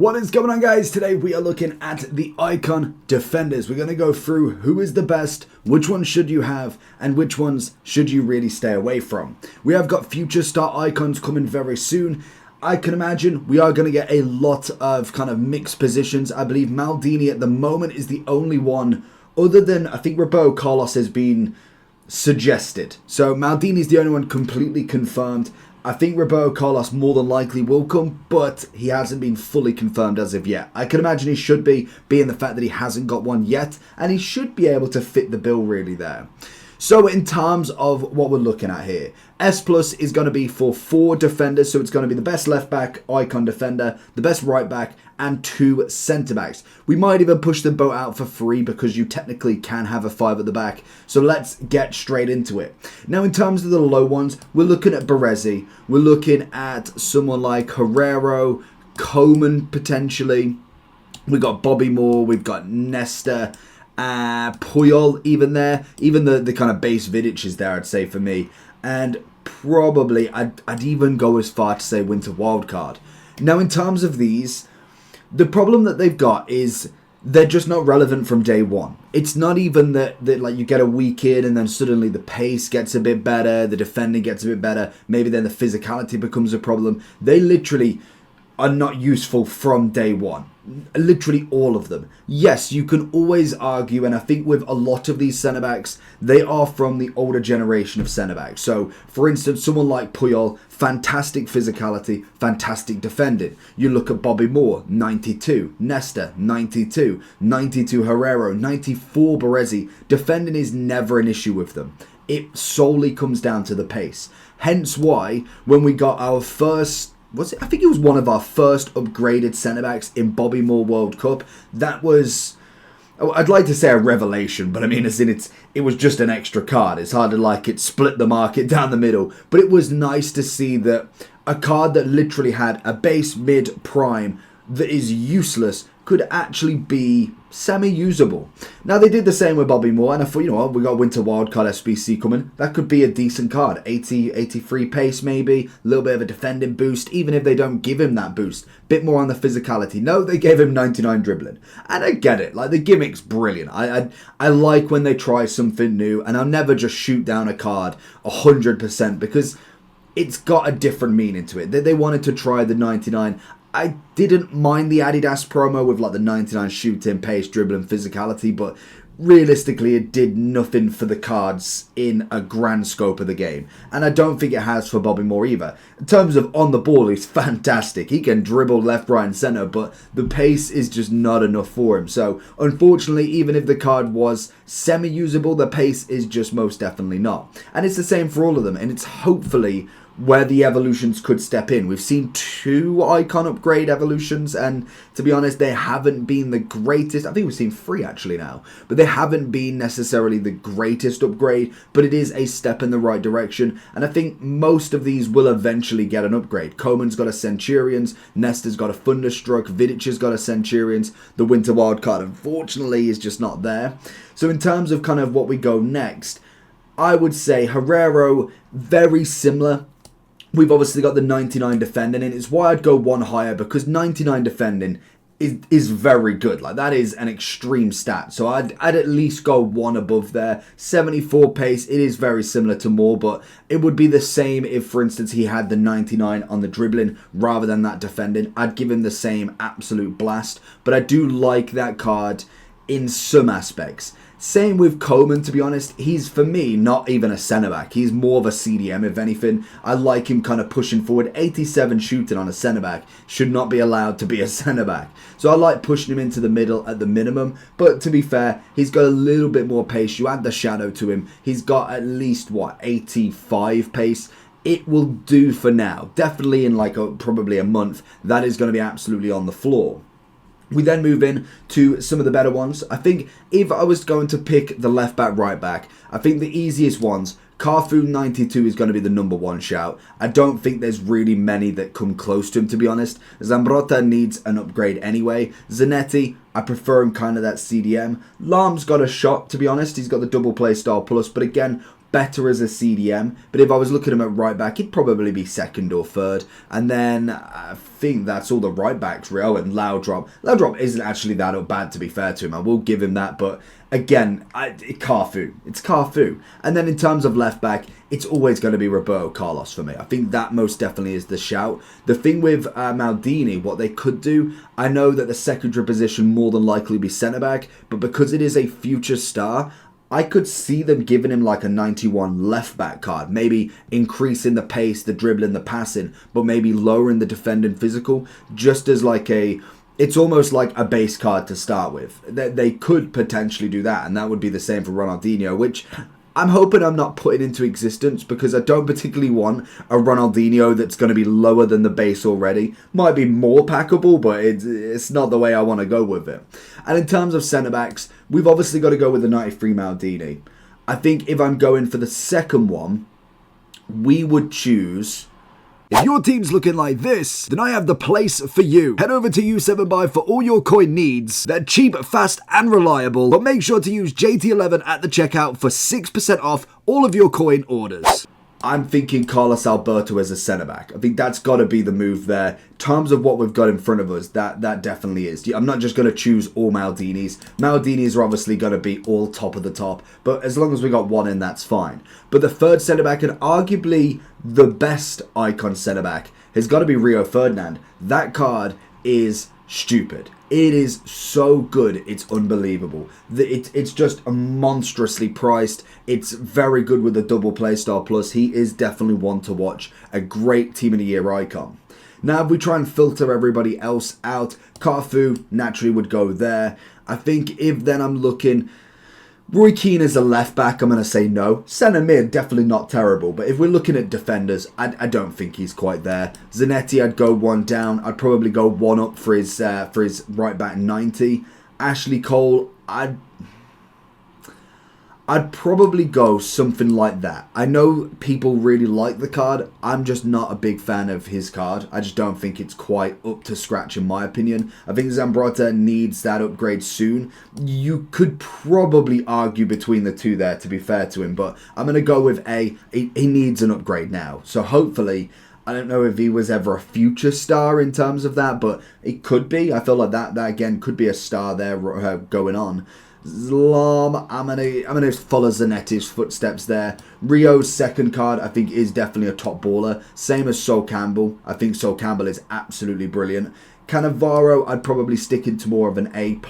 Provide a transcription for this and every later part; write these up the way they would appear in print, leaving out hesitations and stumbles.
What is going on, guys? Today we are looking at the icon defenders. We're going to go through who is the best, which ones should you have, and which ones should you really stay away from. We have got future star icons coming very soon. I can imagine we are going to get a lot of kind of mixed positions. I believe Maldini at the moment is the only one, other than I think Roberto Carlos has been suggested. So Maldini is the only one completely confirmed. I think Roberto Carlos more than likely will come, but he hasn't been fully confirmed as of yet. I can imagine he should be, being the fact that he hasn't got one yet, and he should be able to fit the bill really there. So in terms of what we're looking at here, S Plus is going to be for 4 defenders, so it's going to be the best left back, icon defender, the best right back, and 2 centre backs. We might even push the boat out for 3 because you technically can have a 5 at the back. So let's get straight into it. Now in terms of the low ones, we're looking at Baresi, we're looking at someone like Herrero, Coman potentially, we've got Bobby Moore, we've got Nesta, Puyol even there, even the kind of base Vidic is there, I'd say, for me, and probably I'd even go as far to say winter wildcard. Now in terms of these, the problem that they've got is they're just not relevant from day one. It's not even that like you get a week in and then suddenly the pace gets a bit better, the defending gets a bit better, maybe then the physicality becomes a problem. They literally are not useful from day one. Literally all of them. Yes, you can always argue, and I think with a lot of these centre-backs, they are from the older generation of centre-backs. So, for instance, someone like Puyol, fantastic physicality, fantastic defending. You look at Bobby Moore, 92. Nesta, 92. 92 Herrero, 94 Baresi. Defending is never an issue with them. It solely comes down to the pace. Hence why, when we got our first... I think it was one of our first upgraded centre-backs in Bobby Moore World Cup. That was, I'd like to say a revelation, but I mean, as in it was just an extra card. It's hard to like it split the market down the middle. But it was nice to see that a card that literally had a base, mid, prime that is useless could actually be semi-usable. Now, they did the same with Bobby Moore, and I thought, you know what, we got Winter Wildcard SBC coming. That could be a decent card. 80, 83 pace maybe, a little bit of a defending boost, even if they don't give him that boost. Bit more on the physicality. No, they gave him 99 dribbling. And I get it, like the gimmick's brilliant. I like when they try something new, and I'll never just shoot down a card 100% because it's got a different meaning to it. They wanted to try the 99. I didn't mind the Adidas promo with like the 99 shooting, pace, dribbling, physicality, but realistically it did nothing for the cards in a grand scope of the game. And I don't think it has for Bobby Moore either. In terms of on the ball, he's fantastic. He can dribble left, right and centre, but the pace is just not enough for him. So unfortunately, even if the card was semi-usable, the pace is just most definitely not. And it's the same for all of them, and it's hopefully where the evolutions could step in. We've seen 2 icon upgrade evolutions, and to be honest, they haven't been the greatest. I think we've seen 3 actually now, but they haven't been necessarily the greatest upgrade, but it is a step in the right direction, and I think most of these will eventually get an upgrade. Coman's got a Centurions, Nesta's got a Thunderstruck, Vidic has got a Centurions, the Winter Wildcard unfortunately is just not there. So in terms of kind of what we go next, I would say Herrero, very similar. We've obviously got the 99 defending, and it's why I'd go one higher, because 99 defending is very good. Like, that is an extreme stat. So I'd at least go one above there. 74 pace, it is very similar to Moore, but it would be the same if, for instance, he had the 99 on the dribbling rather than that defending. I'd give him the same absolute blast, but I do like that card in some aspects. Same with Coman, to be honest. He's, for me, not even a centre-back. He's more of a CDM, if anything. I like him kind of pushing forward. 87 shooting on a centre-back should not be allowed to be a centre-back. So I like pushing him into the middle at the minimum. But to be fair, he's got a little bit more pace. You add the shadow to him. He's got at least, 85 pace. It will do for now. Definitely in like probably a month, that is going to be absolutely on the floor. We then move in to some of the better ones. I think if I was going to pick the left back, right back, I think the easiest ones, Carfu 92 is going to be the number 1 shout. I don't think there's really many that come close to him, to be honest. Zambrotta needs an upgrade anyway. Zanetti, I prefer him kind of that CDM. Lahm's got a shot, to be honest. He's got the double play style plus, but again, better as a CDM, but if I was looking at him at right back, he'd probably be second or third. And then I think that's all the right backs, Rio and Laudrup. Laudrup isn't actually that bad, to be fair to him. I will give him that, but again, Carfu. It's Carfu. And then in terms of left back, it's always going to be Roberto Carlos for me. I think that most definitely is the shout. The thing with Maldini, what they could do, I know that the secondary position more than likely be centre back, but because it is a future star, I could see them giving him like a 91 left back card, maybe increasing the pace, the dribbling, the passing, but maybe lowering the defending physical, just as like it's almost like a base card to start with. They could potentially do that, and that would be the same for Ronaldinho, which I'm hoping I'm not putting into existence, because I don't particularly want a Ronaldinho that's going to be lower than the base already. Might be more packable, but it's not the way I want to go with it. And in terms of centre-backs, we've obviously got to go with the 93 Maldini. I think if I'm going for the second one, we would choose... If your team's looking like this, then I have the place for you. Head over to U7Buy for all your coin needs. They're cheap, fast, and reliable, but make sure to use JT11 at the checkout for 6% off all of your coin orders. I'm thinking Carlos Alberto as a centre-back. I think that's got to be the move there. In terms of what we've got in front of us, that definitely is. I'm not just going to choose all Maldinis. Maldinis are obviously going to be all top of the top, but as long as we got one in, that's fine. But the third centre-back, and arguably the best icon centre-back, has got to be Rio Ferdinand. That card is stupid. It is so good, it's unbelievable. It's just monstrously priced. It's very good with the double playstyle plus. He is definitely one to watch. A great Team of the Year icon. Now, if we try and filter everybody else out, Carfu naturally would go there. I think if then I'm looking... Roy Keane is a left back, I'm going to say no. Centre mid, definitely not terrible. But if we're looking at defenders, I don't think he's quite there. Zanetti, I'd go one down. I'd probably go one up for his right back 90. Ashley Cole, I'd probably go something like that. I know people really like the card. I'm just not a big fan of his card. I just don't think it's quite up to scratch in my opinion. I think Zambrotta needs that upgrade soon. You could probably argue between the two there, to be fair to him. But I'm going to go with he needs an upgrade now. So hopefully... I don't know if he was ever a future star in terms of that, but it could be. I feel like that again could be a star there going on. Zlam, I'm gonna follow Zanetti's footsteps there. Rio's second card, I think, is definitely a top baller. Same as Sol Campbell. I think Sol Campbell is absolutely brilliant. Cannavaro, I'd probably stick into more of an A+.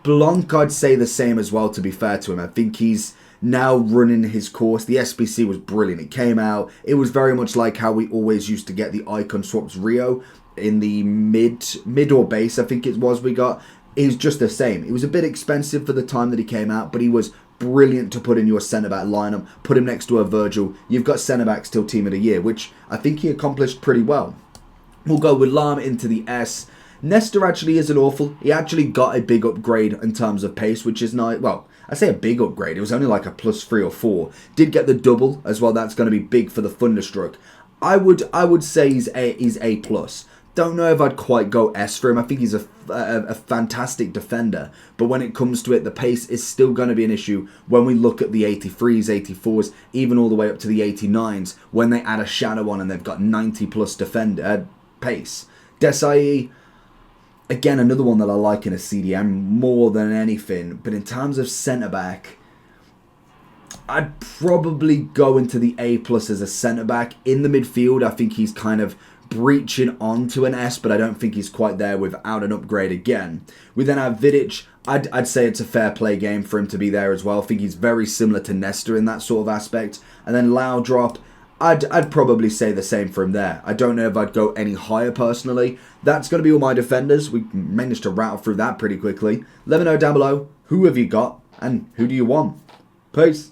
Blanc, I'd say the same as well, to be fair to him. I think he's now running his course. The SBC was brilliant. It came out. It was very much like how we always used to get the icon swaps Rio in the mid or base, I think it was we got. It was just the same. It was a bit expensive for the time that he came out, but he was brilliant to put in your centre-back lineup. Put him next to a Virgil. You've got centre-back still Team of the Year, which I think he accomplished pretty well. We'll go with Lam into the S. Nesta actually isn't awful. He actually got a big upgrade in terms of pace, which is nice. Well, I say a big upgrade. It was only like a +3 or 4. Did get the double as well. That's going to be big for the Thunderstruck. I would say he's A+. Don't know if I'd quite go S for him. I think he's a fantastic defender. But when it comes to it, the pace is still going to be an issue when we look at the 83s, 84s, even all the way up to the 89s, when they add a shadow on and they've got 90+ defender pace. Desai, again, another one that I like in a CDM more than anything. But in terms of centre-back, I'd probably go into the A+ as a centre-back. In the midfield, I think he's kind of breaching onto an S, but I don't think he's quite there without an upgrade again. We then have Vidic. I'd say it's a fair play game for him to be there as well. I think he's very similar to Nesta in that sort of aspect. And then Laudrup, I'd probably say the same for him there. I don't know if I'd go any higher personally. That's going to be all my defenders. We managed to rattle through that pretty quickly. Let me know down below, who have you got and who do you want? Peace.